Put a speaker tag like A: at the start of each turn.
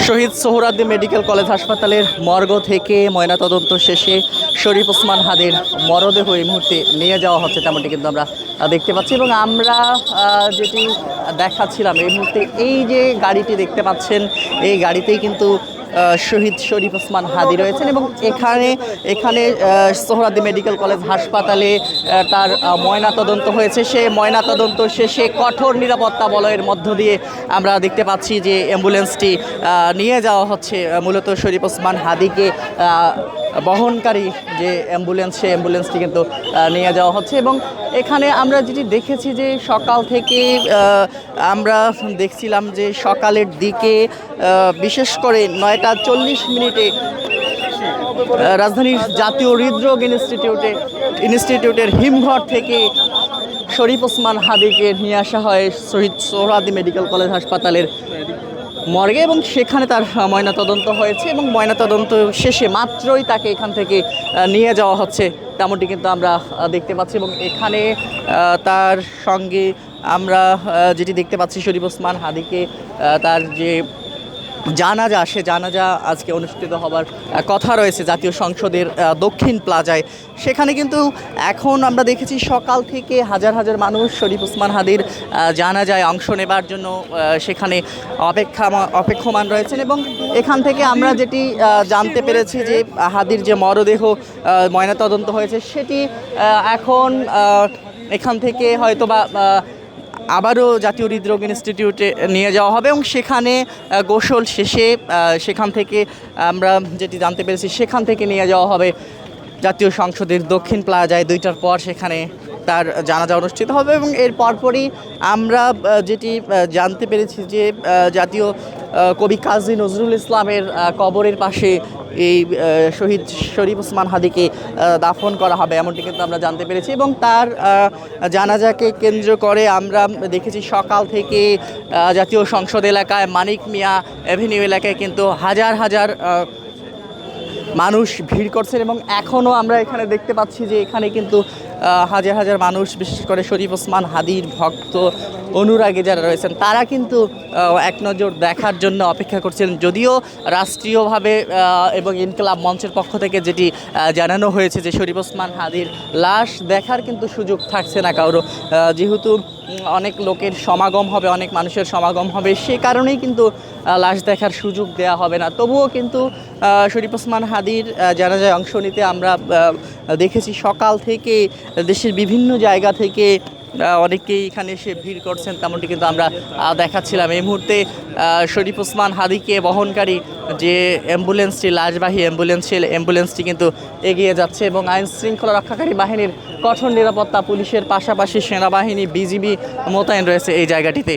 A: Shaheed Suhrawardy medical college হাসপাতালের morgue থেকে ময়নাতদন্ত শেষে শরীফ ওসমান হাদির মরদেহ এই মুহূর্তে নিয়ে যাওয়া হচ্ছে, তেমনটি কিন্তু আমরা দেখতে পাচ্ছি। এবং আমরা যেটি দেখাচ্ছিলাম এই মুহূর্তে, এই যে গাড়িটি দেখতে পাচ্ছেন, এই গাড়িতেই কিন্তু শহীদ শরীফ ওসমান হাদি রয়েছেন। এবং এখানে সোহরাওয়ার্দী মেডিকেল কলেজ হাসপাতালে তার ময়নাতদন্ত হয়েছে। সে ময়নাতদন্ত শেষে কঠোর নিরাপত্তা বলয়ের মধ্য দিয়ে আমরা দেখতে পাচ্ছি যে অ্যাম্বুলেন্সটি নিয়ে যাওয়া হচ্ছে। মূলত শরীফ ওসমান হাদিকে বহনকারী যে অ্যাম্বুলেন্স, সেই অ্যাম্বুলেন্সটি কিন্তু নিয়ে যাওয়া হচ্ছে। এবং এখানে আমরা যেটি দেখেছি যে সকাল থেকে আমরা দেখছিলাম যে সকালের দিকে বিশেষ করে 9:40 রাজধানীর জাতীয় হৃদরোগ ইনস্টিটিউটের হিমঘর থেকে শরীফ ওসমান হাদিকে নিয়ে আসা হয় শহীদ সোহরাওয়ার্দী মেডিকেল কলেজ হাসপাতালের মর্গে, এবং সেখানে তার ময়নাতদন্ত হয়েছে। এবং ময়নাতদন্ত শেষে মাত্রই তাকে এখান থেকে নিয়ে যাওয়া হচ্ছে, তেমনটি কিন্তু আমরা দেখতে পাচ্ছি। এবং এখানে তার সঙ্গে আমরা যেটি দেখতে পাচ্ছি, শরীফ ওসমান হাদিকে তার যে জানাজা, সে জানাজা আজকে অনুষ্ঠিত হবার কথা রয়েছে জাতীয় সংসদের দক্ষিণ প্লাজায়। সেখানে কিন্তু এখন আমরা দেখেছি সকাল থেকে হাজার হাজার মানুষ শরীফ ওসমান হাদির জানাজায় অংশ নেবার জন্য সেখানে অপেক্ষমান রয়েছেন। এবং এখান থেকে আমরা যেটি জানতে পেরেছি যে হাদির যে মরদেহ ময়নাতদন্ত হয়েছে, সেটি এখন এখান থেকে হয়তোবা আবারও জাতীয় হৃদরোগ ইনস্টিটিউটে নিয়ে যাওয়া হবে। এবং সেখানে গোসল শেষে সেখান থেকে আমরা যেটি জানতে পেরেছি, সেখান থেকে নিয়ে যাওয়া হবে জাতীয় সংসদের দক্ষিণ প্লাজায় 2টার পর। সেখানে তার জানাজা অনুষ্ঠিত হবে। এবং এর পরপরই আমরা যেটি জানতে পেরেছি যে জাতীয় কবি কাজী নজরুল ইসলামের কবরের পাশে এই শহীদ শরীফ ওসমান হাদিকে দাফন করা হবে, এমনটি কিন্তু আমরা জানতে পেরেছি। এবং তার জানাজাকে কেন্দ্র করে আমরা দেখেছি সকাল থেকে জাতীয় সংসদ এলাকায়, মানিক মিয়া অ্যাভিনিউ এলাকায় কিন্তু হাজার হাজার মানুষ ভিড় করছেন। এবং এখনও আমরা এখানে দেখতে পাচ্ছি যে এখানে কিন্তু হাজার হাজার মানুষ, বিশেষ করে শরীফ ওসমান হাদির ভক্ত অনুরাগী যারা রয়েছেন, তারা কিন্তু এক নজর দেখার জন্য অপেক্ষা করছেন। যদিও রাষ্ট্রীয়ভাবে এবং ইনকিলাব মঞ্চের পক্ষ থেকে যেটি জানানো হয়েছে যে শরীফ ওসমান হাদির লাশ দেখার কিন্তু সুযোগ থাকছে না কারো, যেহেতু অনেক লোকের সমাগম হবে, অনেক মানুষের সমাগম হবে, সে কারণেই কিন্তু লাশ দেখার সুযোগ দেওয়া হবে না। তবুও কিন্তু শরীফ ওসমান হাদির জানাজায় অংশ নিতে আমরা দেখেছি সকাল থেকে দেশের বিভিন্ন জায়গা থেকে অনেকেই এখানে এসে ভিড় করছেন, তেমনটি কিন্তু আমরা দেখাচ্ছিলাম। এই মুহূর্তে শরীফ ওসমান হাদিকে বহনকারী যে অ্যাম্বুলেন্সটি, লাশবাহী অ্যাম্বুলেন্সটি কিন্তু এগিয়ে যাচ্ছে। এবং আইন শৃঙ্খলা রক্ষাকারী বাহিনীর কঠোর নিরাপত্তা, পুলিশের পাশাপাশি সেনাবাহিনী, বিজিবি মোতায়েন রয়েছে এই জায়গাটিতে।